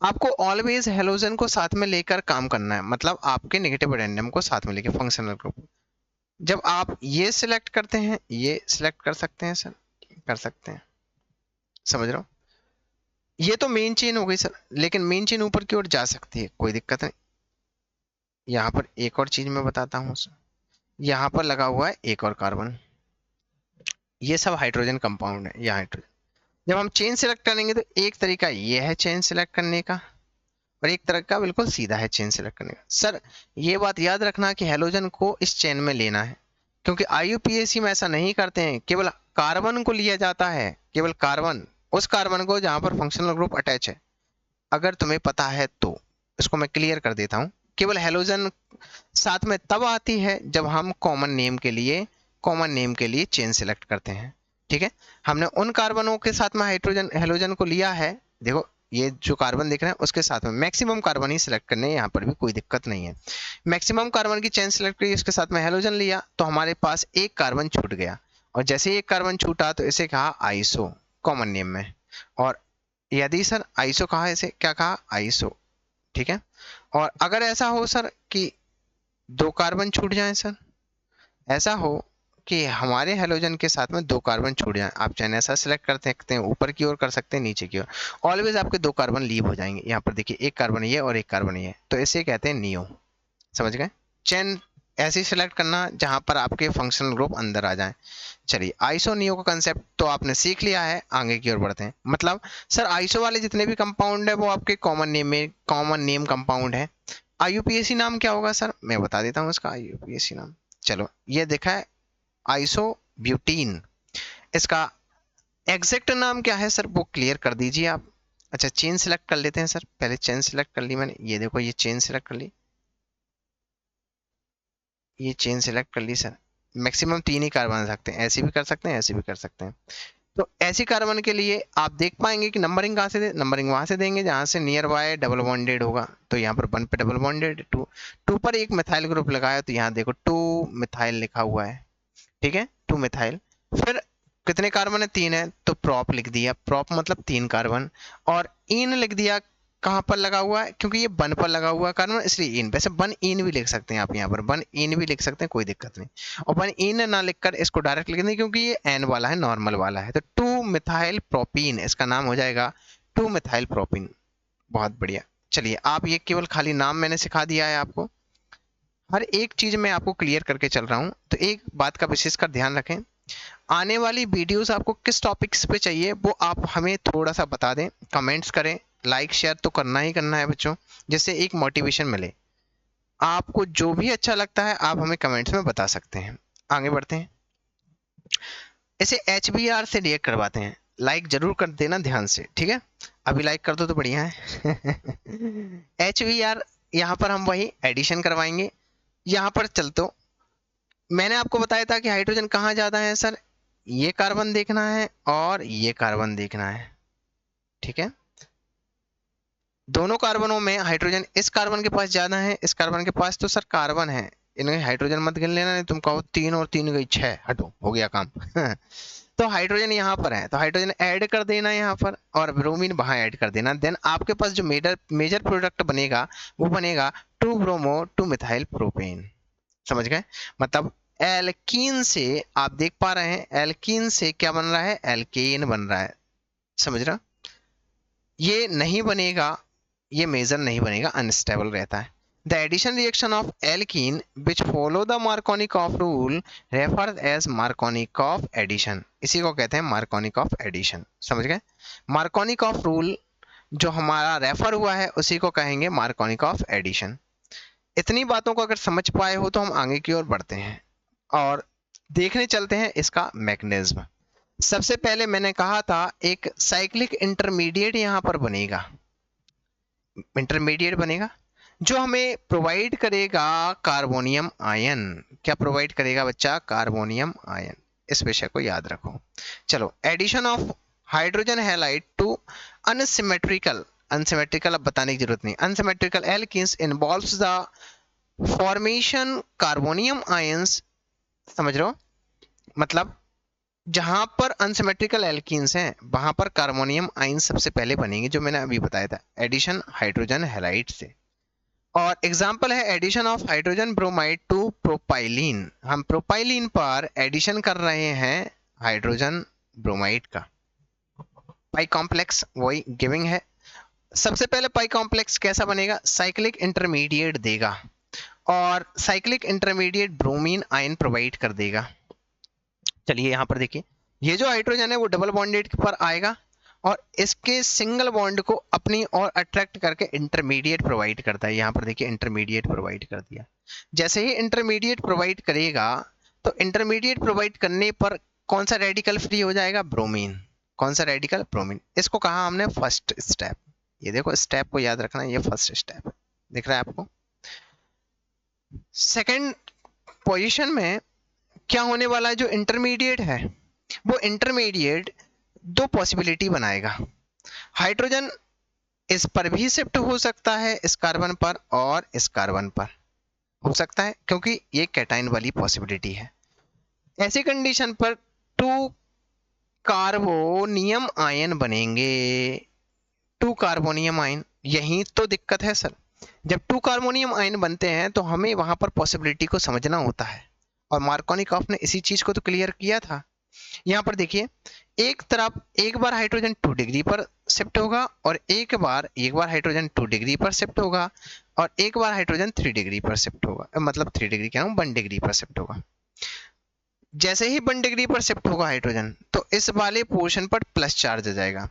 आपको ऑलवेज हेलोजन को साथ में लेकर काम करना है, मतलब आपके नेगेटिव एडेंडम को साथ में लेकर फंक्शनल ग्रुप। जब आप ये सिलेक्ट करते हैं, ये सिलेक्ट कर सकते हैं सर, कर सकते हैं, समझ रहे हो। ये तो मेन चेन हो गई सर, लेकिन मेन चेन ऊपर की ओर जा सकती है, कोई दिक्कत नहीं। यहाँ पर एक और चीज मैं बताता हूँ सर, यहाँ पर लगा हुआ है एक और कार्बन, ये सब हाइड्रोजन कंपाउंड है, ये हाइड्रोजन। जब हम चेन सिलेक्ट करेंगे तो एक तरीका ये है चेन सिलेक्ट करने का, और एक तरीका बिल्कुल सीधा है चेन सिलेक्ट करने का। सर ये बात याद रखना कि हेलोजन को इस चेन में लेना है, क्योंकि IUPAC में ऐसा नहीं करते हैं, केवल कार्बन को लिया जाता है, केवल कार्बन, उस कार्बन को जहां पर फंक्शनल ग्रुप अटैच है। अगर तुम्हें पता है तो इसको मैं क्लियर कर देता हूं। केवल हेलोजन साथ में तब आती है जब हम कॉमन नेम के लिए चेन सिलेक्ट करते हैं। ठीक है, हमने उन कार्बनों के साथ में हाइड्रोजन हेलोजन को लिया है। देखो ये जो कार्बन दिख रहे हैं उसके साथ में मैक्सिमम कार्बन ही सिलेक्ट करने हैं, यहाँ पर भी कोई दिक्कत नहीं है। मैक्सिमम कार्बन की चेन सिलेक्ट करी, उसके साथ में हेलोजन लिया, तो हमारे पास एक कार्बन छूट गया, और जैसे ही एक कार्बन छूटा तो इसे कहा आइसो कॉमन नेम में। और यदि सर आइसो कहा, इसे क्या कहा, आइसो, ठीक है। और अगर ऐसा हो सर कि 2 कार्बन छूट जाएं सर, ऐसा हो कि हमारे हेलोजन के साथ में 2 कार्बन छूट जाएं, आप चाहे ऐसा सिलेक्ट कर सकते हैं, ऊपर की ओर कर सकते हैं, नीचे की ओर, ऑलवेज आपके 2 कार्बन लीव हो जाएंगे। यहाँ पर देखिए 1 कार्बन ये और 1 कार्बन ये, तो इसे कहते हैं नियो। समझ गए? चेन ऐसे सिलेक्ट करना जहां पर आपके फंक्शनल ग्रुप अंदर आ जाए। चलिए आइसो नियो का कंसेप्ट तो आपने सीख लिया है, आगे की ओर बढ़ते हैं। मतलब सर आइसो वाले जितने भी कंपाउंड है वो आपके कॉमन नेम में कॉमन नेम कंपाउंड है। आईयूपीएसी नाम क्या होगा सर, मैं बता देता हूँ इसका आईयूपीएसी नाम। चलो ये देखा है आइसो ब्यूटीन, इसका एग्जैक्ट नाम क्या है सर वो क्लियर कर दीजिए आप। अच्छा चेन सिलेक्ट कर लेते हैं सर, पहले चेन सिलेक्ट कर ली मैंने, ये देखो ये चेन सिलेक्ट कर ली, ये चेन सिलेक्ट कर ली सर। मैक्सिमम 3 ही कार्बन आ सकते हैं, ऐसे भी कर सकते हैं, ऐसे भी कर सकते हैं। तो ऐसी कार्बन के लिए आप देख पाएंगे कि नंबरिंग कहाँ से दे, नंबरिंग वहां से देंगे जहां से नियर बाय डबल बॉन्डेड होगा। तो यहाँ पर 1 पे डबल बॉन्डेड, 2 पर एक मिथाइल ग्रुप लगाया तो यहाँ देखो 2 मिथाइल लिखा हुआ है, ठीक है 2 मिथाइल। फिर कितने कार्बन है, 3 है, तो प्रोप लिख दिया, प्रोप मतलब 3 कार्बन। और इन लिख दिया, कहाँ पर लगा हुआ है, क्योंकि ये बन पर लगा हुआ है कार्बन इसलिए इन, वैसे बन इन भी लिख सकते हैं आप, यहाँ पर बन इन भी लिख सकते हैं, कोई दिक्कत नहीं। और बन इन ना लिखकर इसको डायरेक्ट लिख दें क्योंकि ये एन वाला है, नॉर्मल वाला है, तो 2 मिथाइल प्रोपीन इसका नाम हो जाएगा, 2 मिथाइल प्रोपीन। बहुत बढ़िया। चलिए आप ये केवल खाली नाम मैंने सिखा दिया है आपको, हर एक चीज मैं आपको क्लियर करके चल रहा हूँ। तो एक बात का विशेषकर ध्यान रखें, आने वाली वीडियोस आपको किस टॉपिक्स पे चाहिए वो आप हमें थोड़ा सा बता दें, कमेंट्स करें, लाइक शेयर तो करना ही करना है बच्चों, जिससे एक मोटिवेशन मिले। आपको जो भी अच्छा लगता है आप हमें कमेंट्स में बता सकते हैं। आगे बढ़ते हैं, इसे HBR से रिएक्ट करवाते हैं, लाइक जरूर कर देना ध्यान से, ठीक है अभी लाइक कर दो तो बढ़िया है। HBR यहाँ पर हम वही एडिशन करवाएंगे। यहाँ पर चलते, मैंने आपको बताया था कि हाइड्रोजन कहाँ ज्यादा है सर, ये कार्बन देखना है और ये कार्बन देखना है, ठीक है। दोनों कार्बनों में हाइड्रोजन इस कार्बन के पास ज्यादा है, इस कार्बन के पास तो सर कार्बन है, इन्हें हाइड्रोजन मत गिन लेना, नहीं तुम कहो 3 और 3 गई 6, हटो हो गया काम। तो हाइड्रोजन यहाँ पर है तो हाइड्रोजन ऐड कर देना यहाँ पर, और ब्रोमीन वहां ऐड कर देना। देन आपके पास जो मेजर मेजर प्रोडक्ट बनेगा वो बनेगा 2 ब्रोमो 2 मिथाइल प्रोपेन। समझ गए? मतलब एल्कीन से आप देख पा रहे हैं, एल्कीन से क्या बन रहा है, एल्केन बन रहा है। समझ रहा? ये नहीं बनेगा, ये मेजर नहीं बनेगा, अनस्टेबल रहता है। The addition reaction of alkene which follow the Markovnikov rule refer as Markovnikov addition, इसी को कहते हैं मार्कोनिकॉफ एडिशन। समझ गए? मार्कोनिकॉफ रूल जो हमारा रेफर हुआ है उसी को कहेंगे मार्कोनिकॉफ एडिशन। इतनी बातों को अगर समझ पाए हो तो हम आगे की ओर बढ़ते हैं और देखने चलते हैं इसका मैकेनिज्म। सबसे पहले मैंने कहा था एक साइक्लिक इंटरमीडिएट यहां पर बनेगा, इंटरमीडिएट बनेगा जो हमें प्रोवाइड करेगा कार्बोनियम आयन। क्या प्रोवाइड करेगा बच्चा, कार्बोनियम आयन। इस विषय को याद रखो। चलो addition of hydrogen halide to unsymmetrical, unsymmetrical अब बताने की जरूरत नहीं, unsymmetrical alkenes involves the formation carbonium ions. समझ रहे हो? मतलब जहां पर अनसिमेट्रिकल एल्कीन्स हैं वहां पर कार्बोनियम आयन सबसे पहले बनेंगे, जो मैंने अभी बताया था, एडिशन हाइड्रोजन हैलाइड से। और एग्जांपल है addition of hydrogen bromide to propylene, हम प्रोपाइलीन पर एडिशन कर रहे हैं हाइड्रोजन ब्रोमाइड का। पाई कॉम्प्लेक्स वही गिविंग है। सबसे पहले पाई कॉम्प्लेक्स कैसा बनेगा, साइक्लिक इंटरमीडिएट देगा और cyclic intermediate bromine ion provide कर देगा। चलिए यहाँ पर देखिए, ये जो हाइड्रोजन है वो डबल बॉन्डेड पर आएगा और इसके सिंगल बॉन्ड को अपनी ओर अट्रैक्ट करके इंटरमीडिएट प्रोवाइड करता है। यहाँ पर देखिए इंटरमीडिएट प्रोवाइड कर दिया। जैसे ही इंटरमीडिएट प्रोवाइड करेगा तो इंटरमीडिएट प्रोवाइड करने पर कौन सा रेडिकल फ्री हो जाएगा, ब्रोमीन। कौन सा रेडिकल, ब्रोमीन। इसको कहा हमने फर्स्ट स्टेप। ये देखो स्टेप को याद रखना, ये फर्स्ट स्टेप दिख रहा है आपको। सेकेंड पोजिशन में क्या होने वाला है, जो इंटरमीडिएट है वो इंटरमीडिएट 2 पॉसिबिलिटी बनाएगा। हाइड्रोजन इस पर भी शिफ्ट हो सकता है, इस कार्बन पर और इस कार्बन पर हो सकता है, क्योंकि ये कैटाइन वाली पॉसिबिलिटी है। ऐसी कंडीशन पर 2 कार्बोनियम आयन बनेंगे, 2 कार्बोनियम आयन। यही तो दिक्कत है सर, जब 2 कार्बोनियम आयन बनते हैं तो हमें वहां पर पॉसिबिलिटी को समझना होता है, और मार्कोनिकॉफ ने इसी चीज को तो क्लियर किया था। यहाँ पर देखिए, एक तरफ एक बार हाइड्रोजन 2 डिग्री पर शिफ्ट होगा, और एक बार हाइड्रोजन 2 डिग्री पर शिफ्ट होगा, और एक बार हाइड्रोजन 3 डिग्री पर शिफ्ट होगा, मतलब 3 डिग्री क्या हूँ, 1 डिग्री पर शिफ्ट होगा। जैसे ही 1 डिग्री पर शिफ्ट होगा हाइड्रोजन, तो इस वाले पोर्शन पर प्लस चार्ज आ जाएगा।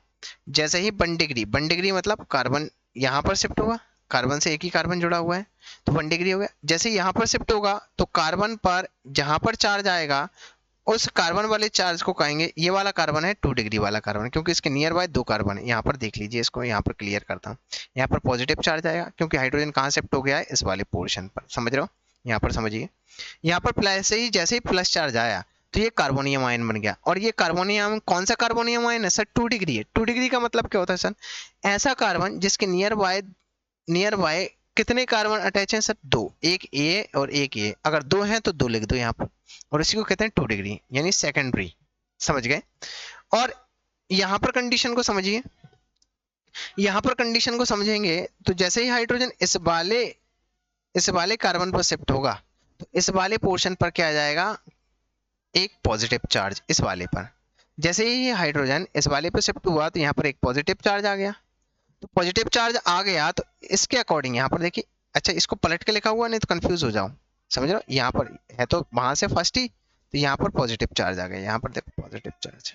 जैसे ही 1 डिग्री मतलब कार्बन यहाँ पर शिफ्ट होगा, कार्बन से एक ही कार्बन जुड़ा हुआ है, तो 1 डिग्री हो गया। जैसे यहाँ पर शिफ्ट होगा तो कार्बन पर जहां पर चार्ज आएगा, उस कार्बन वाले चार्ज को कहेंगे, ये वाला कार्बन है 2 डिग्री वाला कार्बन, क्योंकि इसके नियर बाय 2 कार्बन है। यहाँ पर देख लीजिए, इसको यहाँ पर क्लियर करता हूँ। यहाँ पर पॉजिटिव चार्ज आएगा, क्योंकि हाइड्रोजन कहाँ शिफ्ट हो गया है, इस वाले पोर्शन पर। समझ रहे हो? यहाँ पर समझिए, यहाँ पर प्लस से ही जैसे ही प्लस चार्ज आया तो ये कार्बोनियम आयन बन गया। और ये कार्बोनियम कौन सा कार्बोनियम आयन है सर? 2 डिग्री है। 2 डिग्री का मतलब क्या होता है सर? ऐसा कार्बन जिसके नियर बाय कितने कार्बन अटैच हैं सर? 2, एक ए और एक ए। अगर 2 हैं तो 2 लिख दो यहाँ पर, और इसी को कहते हैं 2 डिग्री, यानी सेकेंडरी। समझ गए? और यहाँ पर कंडीशन को समझिए, यहाँ पर कंडीशन को समझेंगे तो जैसे ही हाइड्रोजन इस वाले कार्बन पर शिफ्ट होगा, तो इस वाले पोर्शन पर क्या आ जाएगा? एक पॉजिटिव चार्ज इस वाले पर। जैसे ही हाइड्रोजन इस वाले पर शिफ्ट हुआ तो यहाँ पर एक पॉजिटिव चार्ज आ गया। तो पॉजिटिव चार्ज आ गया तो इसके अकॉर्डिंग यहाँ पर देखिए, अच्छा इसको पलट के लिखा हुआ, नहीं तो कंफ्यूज हो जाओ। समझ रहे हो? यहाँ पर है तो वहां से फर्स्ट ही, तो यहाँ पर पॉजिटिव चार्ज आ गया। यहाँ पर देखो पॉजिटिव चार्ज,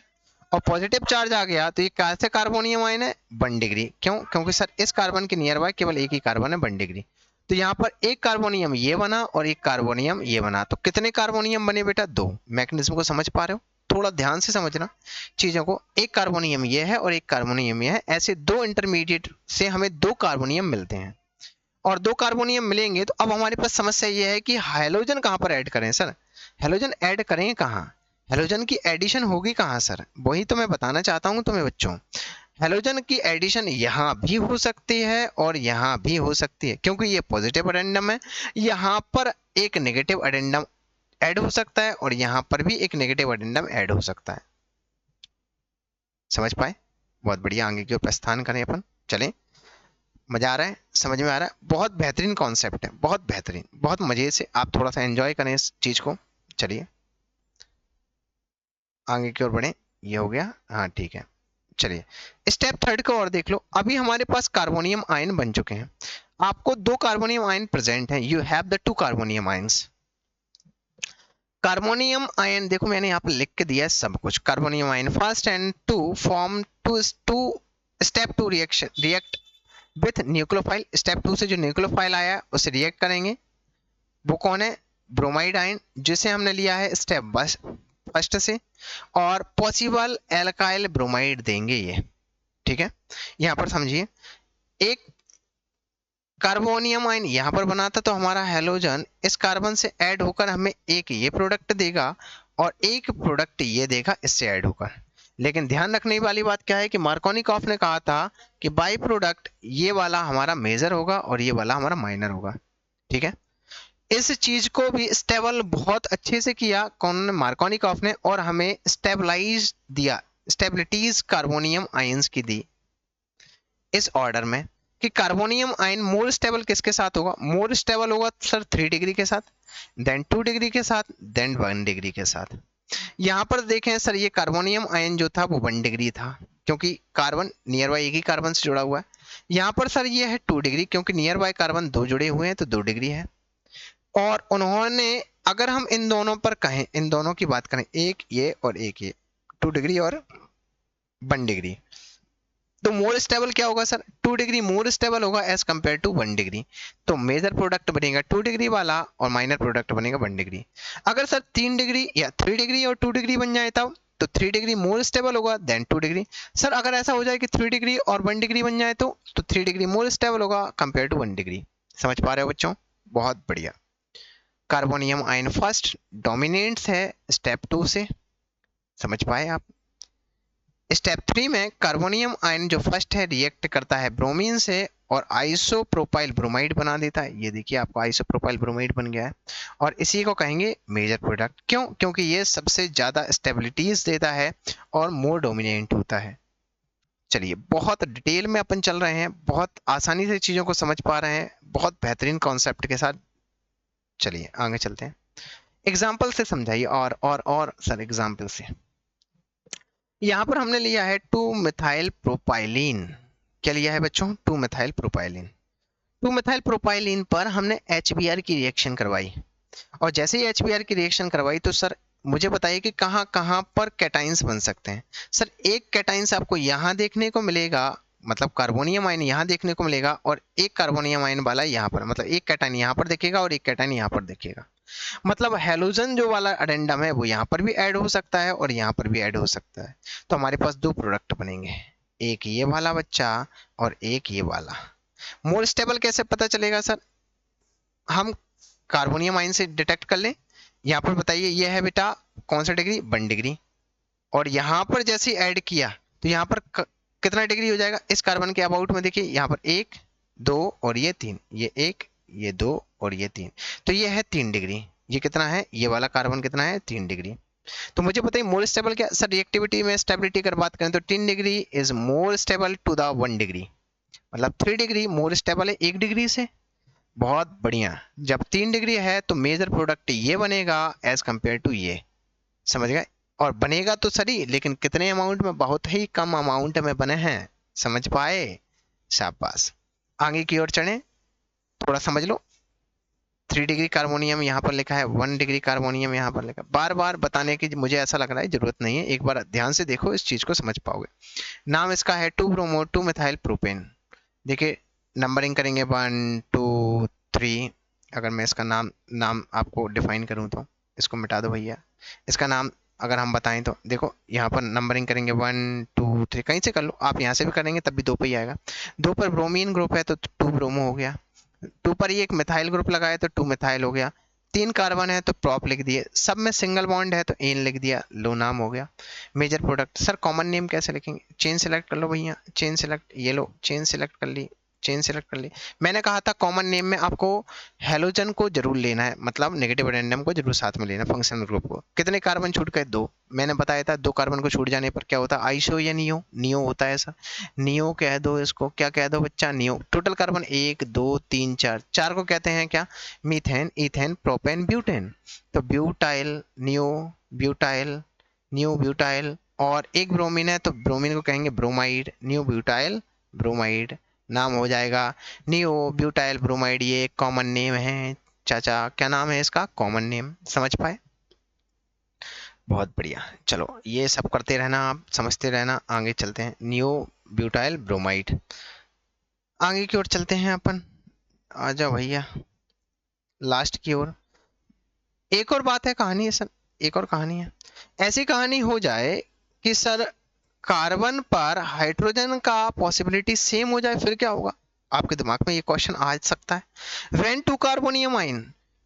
और पॉजिटिव चार्ज आ गया तो ये कैसे कार्बोनियम आयन है? 1 डिग्री। क्यों? क्योंकि सर इस कार्बन के नियर बाय केवल एक ही कार्बन है 1 डिग्री। तो यहाँ पर एक कार्बोनियम ये बना और एक कार्बोनियम ये बना, तो कितने कार्बोनियम बने बेटा? 2। मैकेनिज्म को समझ पा रहे हो? थोड़ा ध्यान से समझना चीजों को। एक कार्बोनियम ये है और एक कार्बोनियम ये है, ऐसे 2 इंटरमीडिएट से हमें 2 कार्बोनियम मिलते हैं। और 2 कार्बोनियम मिलेंगे तो अब हमारे पास समस्या ये है कि हैलोजन कहाँ पर ऐड करें सर? हैलोजन ऐड करें कहाँ? हैलोजन की एडिशन होगी कहाँ सर? वही तो मैं बताना चाहता हूँ तुम्हें बच्चों। हैलोजन की एडिशन यहाँ भी हो सकती है और यहाँ भी हो सकती है, क्योंकि ये पॉजिटिव एडेंडम है। यहाँ पर एक नेगेटिव एडेंडम ऐड हो सकता है, और यहाँ पर भी एक नेगेटिव एडेंडम ऐड हो सकता है। समझ पाए? बहुत बढ़िया। आगे की ओर प्रस्थान करें अपन, चलें। मजा आ रहा है? समझ में आ रहा है? बहुत बेहतरीन कॉन्सेप्ट है, बहुत बेहतरीन, बहुत मजे से आप थोड़ा सा एंजॉय करें इस चीज को। चलिए आगे की ओर बढ़े। ये हो गया, हाँ ठीक है। चलिए स्टेप थर्ड को और देख लो। अभी हमारे पास कार्बोनियम आयन बन चुके हैं, आपको 2 कार्बोनियम आयन प्रेजेंट हैं। You have the 2 carbonium ions. Carbonium ion देखो मैंने यहाँ पर लिख के दिया है सब कुछ। Carbonium ion first and to form two step to react with nucleophile. Step 2 से जो न्यूक्लियोफाइल आया उससे रिएक्ट करेंगे। वो कौन है? ब्रोमाइड आयन, जिसे हमने लिया है स्टेप बस फर्स्ट से, और पॉसिबल एल्काइल ब्रोमाइड देंगे ये। ठीक है, यहां पर समझिए, एक कार्बोनियम आयन यहां पर बना था तो हमारा हैलोजन इस कार्बन से ऐड होकर हमें एक ये प्रोडक्ट देगा और एक प्रोडक्ट ये देगा इससे ऐड होकर। लेकिन ध्यान रखने वाली बात क्या है कि मार्कोनिकॉफ ने कहा था कि बाई प्रोडक्ट ये वाला हमारा मेजर होगा और ये वाला हमारा माइनर होगा। ठीक है, इस चीज को भी स्टेबल बहुत अच्छे से किया कौन ने? मार्कोनिकॉफ ने, और हमें स्टेबलाइज दिया, स्टेबिलिटीज कार्बोनियम आयंस की दी इस ऑर्डर में कि कार्बोनियम आयन मोर स्टेबल किसके साथ होगा? मोर स्टेबल होगा सर 3 डिग्री के साथ, देन 2 डिग्री के साथ, देन 1 डिग्री के साथ। यहां पर देखें सर, ये कार्बोनियम आयन जो था वो 1 डिग्री था, क्योंकि कार्बन नियर बाय एक ही कार्बन से जुड़ा हुआ है। यहाँ पर सर ये है 2 डिग्री, क्योंकि नियर बाय कार्बन 2 जुड़े हुए हैं तो 2 डिग्री है। और उन्होंने, अगर हम इन दोनों पर कहें, इन दोनों की बात करें, एक ये और एक ये, 2 डिग्री और 1 डिग्री, तो मोर स्टेबल क्या होगा सर? 2 डिग्री मोर स्टेबल होगा एज कंपेयर टू 1 डिग्री। तो मेजर प्रोडक्ट बनेगा 2 डिग्री वाला और माइनर प्रोडक्ट बनेगा 1 डिग्री। अगर सर 3 डिग्री या 3 डिग्री और 2 डिग्री बन जाए तब तो 3 डिग्री मोर स्टेबल होगा देन 2 डिग्री। सर अगर ऐसा हो जाए कि 3 डिग्री और 1 डिग्री बन जाए तो 3 डिग्री मोर स्टेबल होगा कंपेयर टू 1 डिग्री। समझ पा रहे हो बच्चों? बहुत बढ़िया। कार्बोनियम आयन फर्स्ट डोमिनेट्स है स्टेप 2 से, समझ पाए आप? स्टेप 3 में कार्बोनियम आयन जो फर्स्ट है रिएक्ट करता है ब्रोमीन से और आइसोप्रोपाइल ब्रोमाइड बना देता है। ये देखिए आपको आइसोप्रोपाइल ब्रोमाइड बन गया है, और इसी को कहेंगे मेजर प्रोडक्ट। क्यों? क्योंकि ये सबसे ज्यादा स्टेबिलिटीज देता है और मोर डोमिनेंट होता है। चलिए, बहुत डिटेल में अपन चल रहे हैं, बहुत आसानी से चीजों को समझ पा रहे हैं, बहुत बेहतरीन कॉन्सेप्ट के साथ। चलिए आगे चलते हैं, एग्जाम्पल से समझाइए। और सर एग्जाम्पल से, यहाँ पर हमने लिया है 2 मिथाइल प्रोपाइलिन। क्या लिया है बच्चों? 2 मिथाइल प्रोपाइलिन। 2 मिथाइल प्रोपाइलिन पर हमने HBr की रिएक्शन करवाई, और जैसे ही HBr की रिएक्शन करवाई तो सर मुझे बताइए कि कहाँ कहाँ पर कैटाइंस बन सकते हैं। सर एक कैटाइंस आपको यहाँ देखने को मिलेगा, मतलब कार्बोनियम आयन यहाँ देखने को मिलेगा, और एक कार्बोनियम आयन वाला यहाँ पर, मतलब एक कैटाइन यहाँ पर दिखेगा और एक कैटाइन यहाँ पर दिखेगा। मतलब हेलोजन जो वाला अडेंडम है वो यहाँ पर भी ऐड हो सकता है और यहाँ पर भी ऐड हो सकता है। तो हमारे पास 2 प्रोडक्ट बनेंगे, एक ये वाला बच्चा और एक ये वाला। मोर स्टेबल कैसे पता चलेगा सर? हम कार्बोनियम आयन से डिटेक्ट कर लें। यहाँ पर बताइए, ये है बेटा कौन सा डिग्री? 1 डिग्री। और यहाँ पर जैसे ऐड किया तो यहाँ पर कितना डिग्री हो जाएगा? इस कार्बन के अबाउट में देखिए, यहाँ पर 1 2 और ये 3, ये 1 ये 2 और ये 3, तो ये है 3 डिग्री। ये कितना है? ये वाला कार्बन कितना है? 3 डिग्री। तो मुझे बताइए मोर स्टेबल क्या सर? रिएक्टिविटी में स्टेबिलिटी अगर बात करें तो 3 degree is more stable to the 1 degree, मतलब 3 डिग्री मोर स्टेबल है 1 डिग्री से। बहुत बढ़िया। जब 3 डिग्री है तो मेजर प्रोडक्ट ये बनेगा एज कंपेयर टू ये, समझ गए? और बनेगा तो सही, लेकिन कितने अमाउंट में? बहुत ही कम अमाउंट में बने हैं, समझ पाए? शाबाश। आगे की ओर चढ़े, थोड़ा समझ लो। 3 डिग्री कार्बोनियम यहाँ पर लिखा है, 1 डिग्री कार्बोनियम यहाँ पर लिखा है। बार बार बताने की मुझे ऐसा लग रहा है जरूरत नहीं है, एक बार ध्यान से देखो, इस चीज को समझ पाओगे। नाम इसका है 2-ब्रोमो 2-मिथाइल प्रोपेन। देखिए नंबरिंग करेंगे 1 2 3। अगर मैं इसका नाम नाम आपको डिफाइन करूं तो इसको मिटा दो भैया। इसका नाम अगर हम बताएं तो देखो, यहाँ पर नंबरिंग करेंगे 1 2 3, कहीं से कर लो आप, यहाँ से भी करेंगे तब भी 2 पे ही आएगा। 2 पर ब्रोमीन ग्रुप है तो 2 ब्रोमो हो गया। 2 पर ये एक मिथाइल ग्रुप लगाया तो 2 मिथाइल हो गया। 3 कार्बन है तो प्रॉप लिख दिए, सब में सिंगल बॉन्ड है तो एन लिख दिया, लो नाम हो गया। Major product sir common name कैसे लिखेंगे? चेन सेलेक्ट कर लो भैया, चेन सेलेक्ट, ये लो चेन सेलेक्ट कर ली, चेन सेलेक्ट कर ली। मैंने कहा था कॉमन नेम में आपको हेलोजन को जरूर लेना है, मतलब नेगेटिव एडेंडम को जरूर साथ में लेना, फंक्शनल ग्रुप को। कितने कार्बन छूट गए? 2। मैंने बताया था 2 कार्बन को छूट जाने पर क्या होता है? आइसो या नियो? नियो होता है ऐसा, नियो कह दो इसको। क्या कह दो बच्चा? नियो। टोटल कार्बन 1 2 3 4, 4 को कहते हैं क्या? Methane, ethane, propane, butane. तो butyl, neo butyl, new butyl. और एक ब्रोमीन है तो ब्रोमीन को कहेंगे ब्रोमाइड, न्यू ब्यूटाइल ब्रोमाइड नाम हो जाएगा। नियो ब्यूटाइल ब्रोमाइड, ये एक कॉमन नेम है चाचा। क्या नाम है इसका? Common name. समझ पाए? बहुत बढ़िया। चलो ये सब करते रहना, आप समझते रहना। आगे चलते हैं, नियो ब्यूटाइल ब्रोमाइड। आगे की ओर चलते हैं अपन, आ जाओ भैया लास्ट की ओर। एक और बात है, कहानी है सर, एक और कहानी है। ऐसी कहानी हो जाए कि सर कार्बन पर हाइड्रोजन का पॉसिबिलिटी सेम हो जाए, फिर क्या होगा? आपके दिमाग में ये क्वेश्चन आ सकता है। When 2 carbonium ion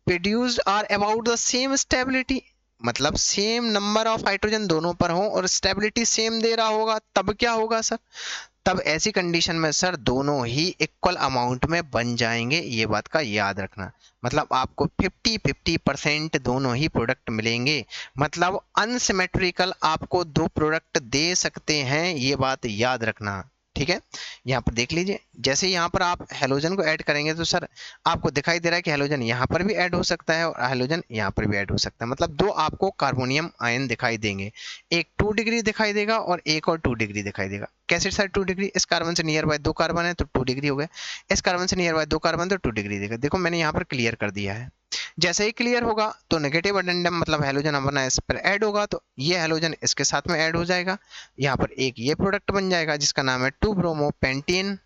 produced are about the same stability, मतलब सेम नंबर ऑफ हाइड्रोजन दोनों पर हो और स्टेबिलिटी सेम दे रहा होगा, तब क्या होगा सर? तब ऐसी कंडीशन में सर दोनों ही इक्वल अमाउंट में बन जाएंगे, ये बात का याद रखना। मतलब आपको 50-50% दोनों ही प्रोडक्ट मिलेंगे, मतलब अनसिमेट्रिकल आपको 2 प्रोडक्ट दे सकते हैं, ये बात याद रखना। ठीक है, यहाँ पर देख लीजिए, जैसे यहाँ पर आप हेलोजन को ऐड करेंगे तो सर आपको दिखाई दे रहा है कि हेलोजन यहाँ पर भी ऐड हो सकता है और हेलोजन यहाँ पर भी ऐड हो सकता है, मतलब 2 आपको कार्बोनियम आयन दिखाई देंगे। एक 2 डिग्री दिखाई देगा और एक और 2 डिग्री दिखाई देगा। कैसे सर 2 डिग्री? इस कार्बन से नियर बाय 2 कार्बन है तो 2 डिग्री हो गया, इस कार्बन से नियर बाय 2 कार्बन तो 2 डिग्री देगा। देखो मैंने यहाँ पर क्लियर कर दिया है। जैसे ही क्लियर होगा तो नेगेटिव एडेंडम मतलब हेलोजन अपना इस पर ऐड होगा तो ये हेलोजन इसके साथ में ऐड हो जाएगा, यहाँ पर एक ये प्रोडक्ट बन जाएगा जिसका नाम है 2-ब्रोमोपेंटेन।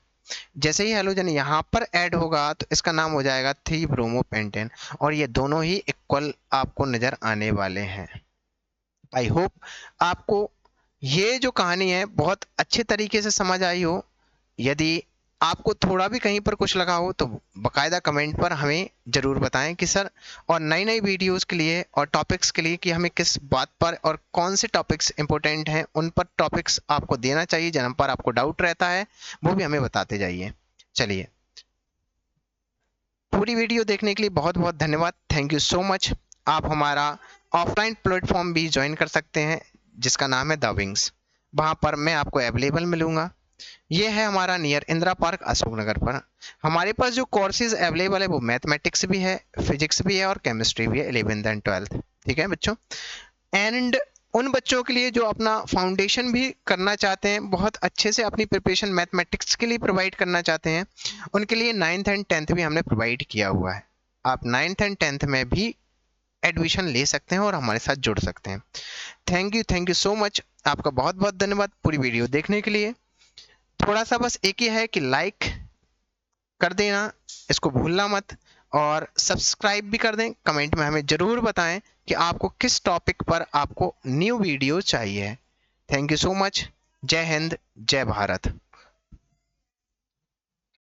जैसे ही हेलोजन यहाँ पर ऐड होगा तो इसका नाम हो जाएगा 3-ब्रोमोपेंटेन, और ये दोनों ही इक्वल आपको नजर आने वाले हैं। आई होप आपको ये जो कहानी है बहुत अच्छे तरीके से समझ आई हो। यदि आपको थोड़ा भी कहीं पर कुछ लगा हो तो बकायदा कमेंट पर हमें जरूर बताएं कि सर, और नई नई वीडियोस के लिए और टॉपिक्स के लिए कि हमें किस बात पर और कौन से टॉपिक्स इंपॉर्टेंट हैं, उन पर टॉपिक्स आपको देना चाहिए, जिन पर आपको डाउट रहता है वो भी हमें बताते जाइए। चलिए, पूरी वीडियो देखने के लिए बहुत बहुत धन्यवाद, थैंक यू सो मच। आप हमारा ऑफलाइन प्लेटफॉर्म भी ज्वाइन कर सकते हैं जिसका नाम है द विंग्स, वहाँ पर मैं आपको अवेलेबल मिलूंगा। ये है हमारा नियर इंदिरा पार्क अशोकनगर पर। हमारे पास जो कोर्सेज अवेलेबल है वो मैथमेटिक्स भी है, फिजिक्स भी है और केमिस्ट्री भी है, 11th एंड 12th। ठीक है बच्चों। एंड उन बच्चों के लिए जो अपना फाउंडेशन भी करना चाहते हैं, बहुत अच्छे से अपनी प्रिपरेशन मैथमेटिक्स के लिए प्रोवाइड करना चाहते हैं, उनके लिए 9th एंड 10th भी हमने प्रोवाइड किया हुआ है। आप 9th एंड 10th में भी एडमिशन ले सकते हैं और हमारे साथ जुड़ सकते हैं। Thank you so much. आपका बहुत बहुत धन्यवाद पूरी वीडियो देखने के लिए। थोड़ा सा बस एक ही है कि लाइक कर देना, इसको भूलना मत, और सब्सक्राइब भी कर दें। कमेंट में हमें ज़रूर बताएं कि आपको किस टॉपिक पर आपको न्यू वीडियो चाहिए। Thank you so much. जय हिंद, जय भारत।